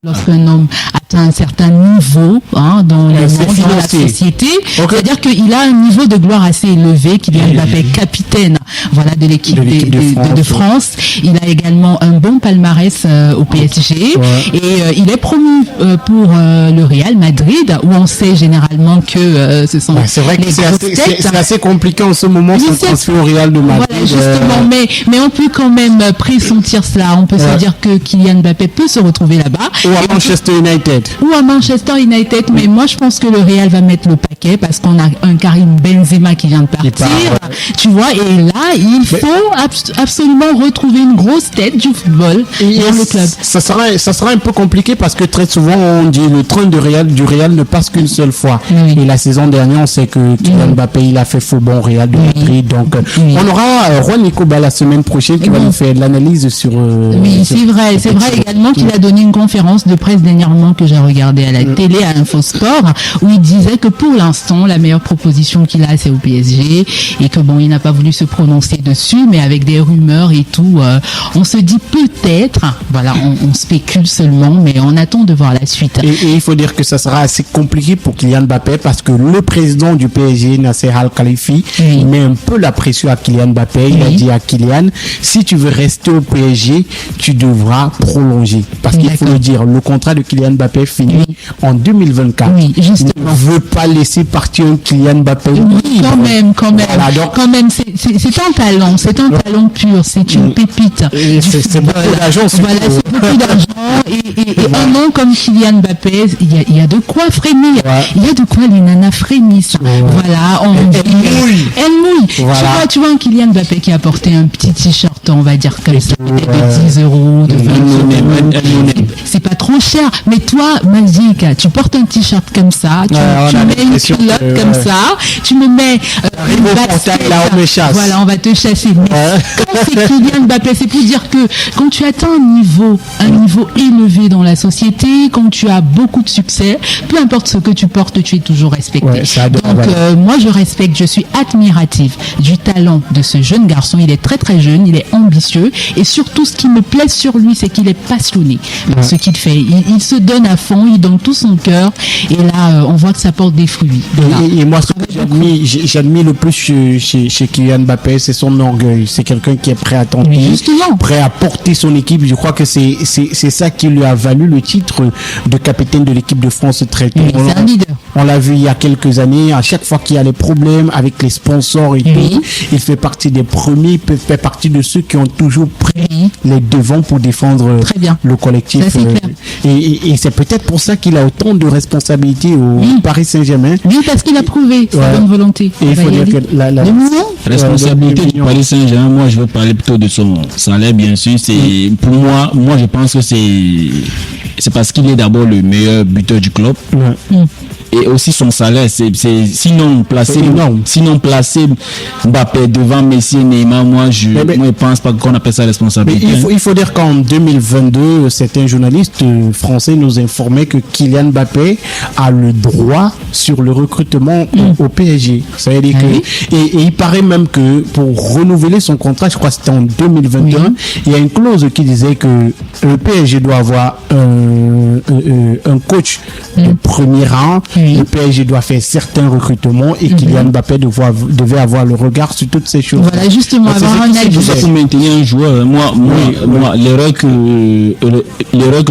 Lorsqu'un homme atteint un certain niveau dans le monde, dans la société, c'est-à-dire qu'il a un niveau de gloire assez élevé, Kylian Mbappé est capitaine de l'équipe de France. Il a également un bon palmarès au PSG et il est promu pour le Real Madrid, où on sait généralement que ce sont c'est vrai que c'est assez compliqué en ce moment son transfert au Real de Madrid. Voilà, justement, mais on peut quand même pressentir cela. On peut se dire que Kylian Mbappé peut se retrouver là-bas. Ou à Manchester United. Mais moi je pense que le Real va mettre le paquet parce qu'on a un Karim Benzema qui vient de partir, tu vois, et là il faut absolument retrouver une grosse tête du football dans le club. Ça sera un peu compliqué parce que très souvent on dit le train du Real ne passe qu'une seule fois. Et la saison dernière on sait que Kylian Mbappé il a fait faux bon Real de Madrid, donc on aura Juan Nicoba la semaine prochaine qui va nous faire l'analyse sur. C'est vrai également qu'il a donné une conférence de presse dernièrement que j'ai regardé à la télé, à Infosport, où il disait que pour l'instant, la meilleure proposition qu'il a, c'est au PSG, et que il n'a pas voulu se prononcer dessus, mais avec des rumeurs et tout, on se dit peut-être, on spécule seulement, mais on attend de voir la suite. Et il faut dire que ça sera assez compliqué pour Kylian Mbappé, parce que le président du PSG, Nasser Al-Khelaifi, met un peu la pression à Kylian Mbappé. Il a dit à Kylian, si tu veux rester au PSG, tu devras prolonger. Parce qu'il faut le dire, le contrat de Kylian Mbappé finit en 2024. Il ne veut pas laisser partir un Kylian Mbappé. Quand même, c'est un talent, pur, c'est une pépite. C'est beaucoup d'argent. C'est beaucoup d'argent et un nom comme Kylian Mbappé, il y a de quoi frémir. Il y a de quoi les nanas frémissent. Elle mouille. Tu vois un Kylian Mbappé qui a porté un petit t-shirt, on va dire comme ça, de 10 euros, de 20 euros. C'est pas trop cher. Mais toi, Magic, tu portes un t-shirt comme ça, tu mets une culotte comme ça, tu me mets une basket. On va te chasser. Mais quand c'est Kylian Mbappé, c'est pour dire que quand tu atteins un niveau élevé dans la société, quand tu as beaucoup de succès, peu importe ce que tu portes, tu es toujours respecté. Moi je respecte, je suis admirative du talent de ce jeune garçon. Il est très très jeune, il est ambitieux et surtout ce qui me plaît sur lui, c'est qu'il est passionné par ce qu'il fait. Il se donne à fond, il donne tout son cœur et là on voit que ça porte des fruits. Et moi ce que j'admire le plus chez Kylian Mbappé, c'est son orgueil. C'est quelqu'un qui est prêt à tenter, prêt à porter son équipe. Je crois que c'est ça qui lui a valu le titre de capitaine de l'équipe de France très tôt. C'est un leader. On l'a vu il y a quelques années, à chaque fois qu'il y a des problèmes avec les sponsors et tout, il fait partie des premiers, il fait partie de ceux qui ont toujours pris les devants pour défendre le collectif. Ça, et c'est peut-être pour ça qu'il a autant de responsabilités au Paris Saint-Germain. Oui, parce qu'il a prouvé sa bonne volonté. Et il faut dire que la responsabilité du Paris Saint-Germain, moi je veux parler plutôt de son salaire, bien sûr. C'est pour moi je pense que c'est parce qu'il est d'abord le meilleur buteur du club. Et aussi son salaire, sinon placer Mbappé devant Messi et Neymar, moi je pense pas qu'on appelle ça responsabilité. Il faut dire qu'en 2022, certains journalistes français nous informaient que Kylian Mbappé a le droit sur le recrutement au PSG. Ça veut dire que et il paraît même que pour renouveler son contrat, je crois que c'était en 2021, il y a une clause qui disait que le PSG doit avoir un coach de premier rang. Le PSG doit faire certains recrutements et Kylian Mbappé devait avoir le regard sur toutes ces choses. Voilà, justement, avoir un avis. Pour maintenir un joueur, moi, l'erreur que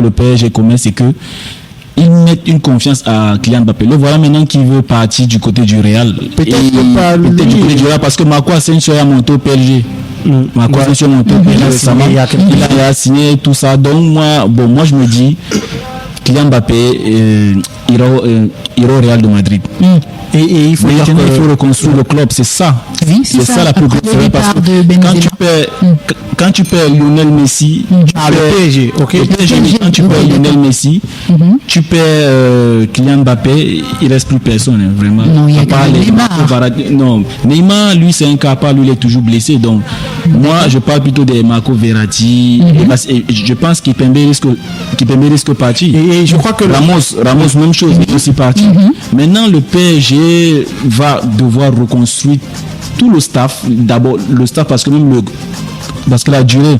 le PSG commet, c'est que ils mettent une confiance à Kylian Mbappé. Le voilà maintenant qu'il veut partir du côté du Real. Peut-être pas du côté du Real parce que Marco Asensio a monté au PSG. Marco Asensio a monté au PSG récemment. Il a signé tout ça. Donc moi je me dis Kylian Mbappé ira au Real de Madrid. Et il faut reconstruire le club, c'est ça. Oui, c'est ça la plus grosse erreur parce que quand tu perds Lionel Messi, le PSG, quand tu perds Lionel Messi, tu perds Kylian Mbappé, il reste plus personne, vraiment. Non, il y a Neymar. Non, Neymar, lui c'est un cas à part, lui il est toujours blessé. Donc moi je parle plutôt de Marco Verratti. Et je pense qu'Kimpembe risque de partir. Et je crois que Ramos même chose, il est aussi parti. Maintenant le PSG va devoir reconstruire tout le staff. D'abord le staff parce que la durée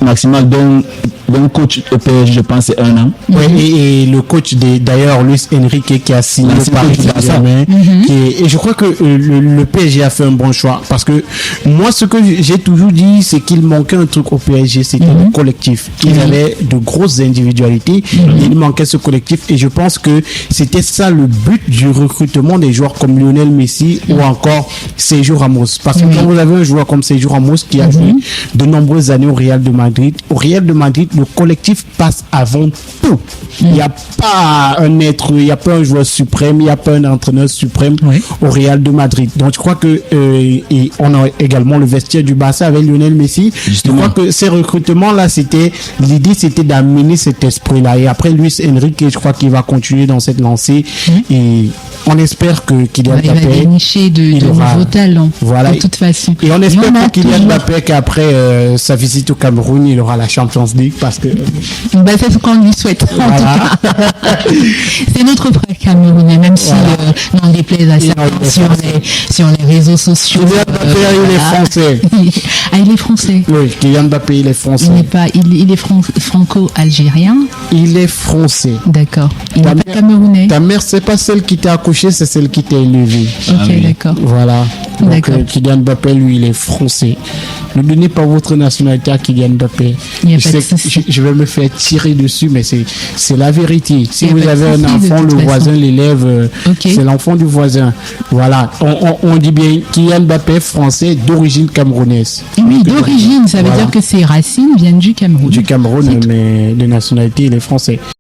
maximale dont bon coach au PSG, je pense, c'est 1 an. Ouais, et le coach d'ailleurs, Luis Enrique, qui a signé au Paris Saint-Germain. Et je crois que le PSG a fait un bon choix. Parce que moi, ce que j'ai toujours dit, c'est qu'il manquait un truc au PSG, c'était le collectif. Ils avaient de grosses individualités. Il manquait ce collectif. Et je pense que c'était ça le but du recrutement des joueurs comme Lionel Messi ou encore Sergio Ramos. Parce que quand vous avez un joueur comme Sergio Ramos qui a joué de nombreuses années au Real de Madrid, le collectif passe avant tout. Il n'y a pas il n'y a pas un joueur suprême, il n'y a pas un entraîneur suprême au Real de Madrid. Donc je crois que et on a également le vestiaire du Barça avec Lionel Messi. Justement. Je crois que ces recrutements-là, l'idée c'était d'amener cet esprit-là. Et après Luis Enrique, je crois qu'il va continuer dans cette lancée. Et on espère que Kylian Mbappé, il va dénicher de nouveaux talents. Voilà. De toute façon. Et on espère que Kylian Mbappé, qu'après sa visite au Cameroun, il aura la Champions League parce que. C'est ce qu'on lui souhaite. Voilà. En tout cas. C'est notre frère camerounais, même si n'en déplaise à certains sur les réseaux sociaux. Kylian Mbappé, il est français. Il est français. Oui, Kylian Mbappé, il est français. Il est franco-algérien. Il est français. D'accord. Il n'est pas camerounais. Ta mère, c'est pas celle qui t'a accouché, c'est celle qui t'a élevé. Ok, d'accord. Voilà. Donc, D'accord. Kylian Mbappé, lui, il est français. Ne donnez pas votre nationalité à Kylian Mbappé. Je vais me faire tirer dessus, mais c'est la vérité. Si vous avez un enfant, le voisin l'élève, c'est l'enfant du voisin. Voilà. On dit bien Kylian Mbappé, français d'origine camerounaise. Oui, d'origine, ça veut dire que ses racines viennent du Cameroun. Du Cameroun, mais de nationalité, il est français.